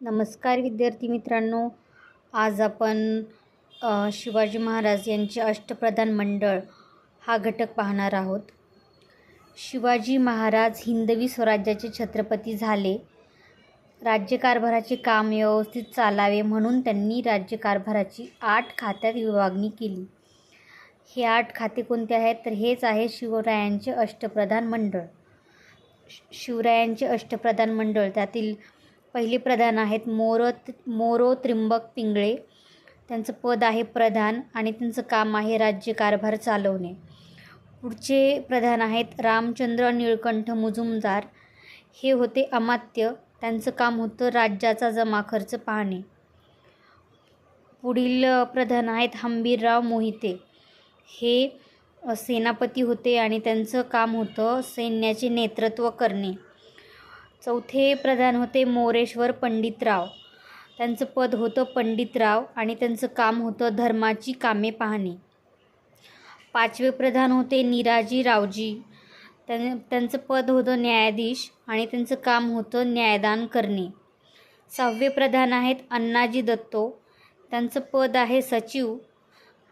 नमस्कार विद्यार्थी मित्रांनो, आज आपण शिवाजी महाराज यांचे अष्टप्रधान मंडळ हा घटक पाहणार आहोत. शिवाजी महाराज हिंदवी स्वराज्याचे छत्रपती झाले. राज्यकारभाराचे काम व्यवस्थित चालावे म्हणून त्यांनी राज्यकारभाराची 8 खात्यात विभागणी केली. हे 8 खाते कोणते आहेत तर हेच आहे शिवरायांचे अष्टप्रधान मंडळ. शिवरायांचे अष्टप्रधान मंडळ त्यातील पहिले प्रधान आहेत मोरो त्रिंबक पिंगळे. त्यांचं पद आहे प्रधान आणि त्यांचं काम आहे राज्यकारभार चालवणे. पुढचे प्रधान आहेत रामचंद्र निळकंठ मुजुमदार. हे होते अमात्य. त्यांचं काम होतं राज्याचा जमा खर्च पाहणे. पुढील प्रधान आहेत हंबीरराव मोहिते. हे सेनापती होते आणि त्यांचं काम होतं सैन्याचे नेतृत्व करणे. चौथे प्रधान होते मोरेश्वर पंडितराव. त्यांचं पद होतं पंडितराव आणि त्यांचं काम होतं धर्माची कामे पाहणे. पाचवे प्रधान होते निराजी रावजी. त्यांचं पद होतं न्यायाधीश आणि त्यांचं काम होतं न्यायदान करणे. सहावे प्रधान आहेत अण्णाजी दत्तो. त्यांचं पद आहे सचिव.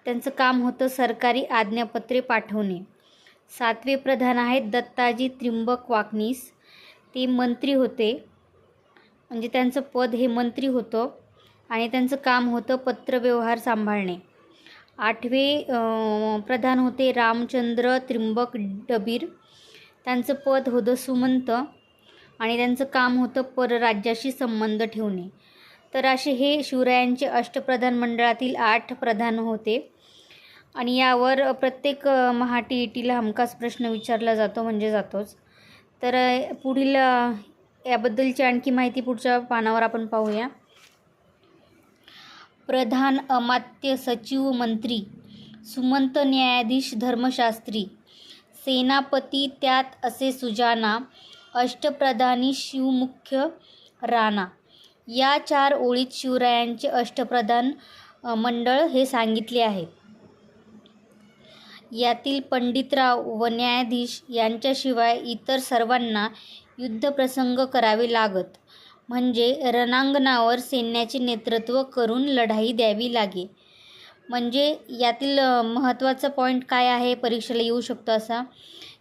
त्यांचं काम होतं सरकारी आज्ञापत्रे पाठवणे. सातवे प्रधान आहेत दत्ताजी त्रिंबक वाकनीस. ते मंत्री होते, म्हणजे त्यांचं पद हे मंत्री होतं आणि त्यांचं काम होतं पत्रव्यवहार सांभाळणे. आठवे प्रधान होते रामचंद्र त्रिंबक डबीर. त्यांचं पद होतं सुमंत आणि त्यांचं काम होतं परराज्याशी संबंध ठेवणे. तर असे हे शिवरायांचे अष्टप्रधान मंडळातील 8 प्रधान होते आणि यावर प्रत्येक TETला हमखास प्रश्न विचारला जातो, म्हणजे जातोच. तर पुढील याबद्दलची आणखी माहिती पुढच्या पानावर आपण पाहूया. प्रधान, अमात्य, सचिव, मंत्री, सुमंत, न्यायाधीश, धर्मशास्त्री, सेनापती त्यात असे सुजाना, अष्टप्रधानी शिवमुख्य राणा. या 4 ओळीत शिवरायांचे अष्टप्रधान मंडळ हे सांगितले आहे. यातील पंडितराव व न्यायाधीश यांच्याशिवाय इतर सर्वांना युद्धप्रसंग करावे लागत, म्हणजे रणांगणावर सैन्याचे नेतृत्व करून लढाई द्यावी लागे. म्हणजे यातील महत्त्वाचा पॉईंट काय आहे, परीक्षेला येऊ शकतो असा,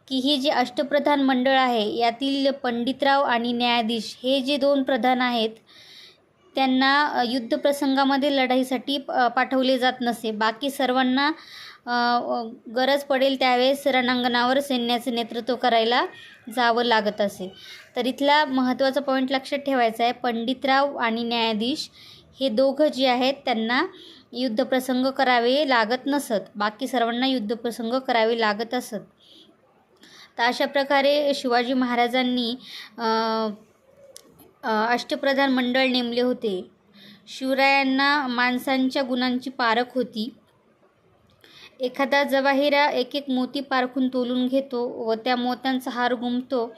की हे जे अष्टप्रधान मंडळ आहे यातील पंडितराव आणि न्यायाधीश हे जे 2 प्रधान आहेत त्यांना युद्धप्रसंगामध्ये लढाईसाठी पाठवले जात नसे. बाकी सर्वांना गरज पडेल त्यावेळेस रणांगणावर सैन्याचे नेतृत्व करायला जावं लागत असे. तर इथला महत्त्वाचा पॉईंट लक्षात ठेवायचा आहे, पंडितराव आणि न्यायाधीश हे दोघं जे आहेत त्यांना युद्धप्रसंग करावे लागत नसत. बाकी सर्वांना युद्धप्रसंग करावे लागत असत. तर अशा प्रकारे शिवाजी महाराजांनी अष्टप्रधान मंडळ नेमले होते. शिवरायांना माणसांच्या गुणांची पारख होती. एखादा जवाहिरा एक मोती पारखून तोलून घेतो व त्या मोत्यांचा हार गुंफतो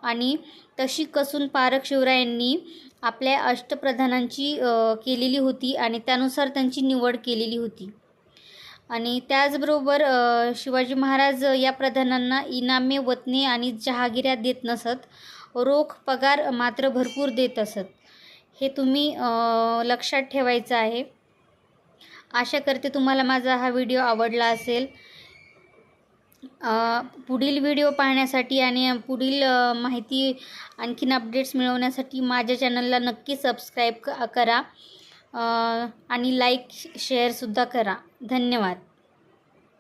आणि तशी कसून पारख शिवरायांनी आपल्या अष्टप्रधानांची केलेली होती आणि त्यानुसार त्यांची निवड केलेली होती. आणि त्याचबरोबर शिवाजी महाराज या प्रधानांना इनामे, वतने आणि जहागिऱ्या देत नसत. रोख पगार मात्र भरपूर देत असत. हे तुम्ही लक्षात ठेवायचं आहे. आशा करते तुम्हाला माझा हा व्हिडिओ आवडला असेल. पुढील व्हिडिओ पाहण्यासाठी आणि पुढील माहिती आणखीन अपडेट्स मिळवण्यासाठी माझ्या चॅनलला नक्की सबस्क्राईब करा आणि लाईक शेअरसुद्धा करा. धन्यवाद.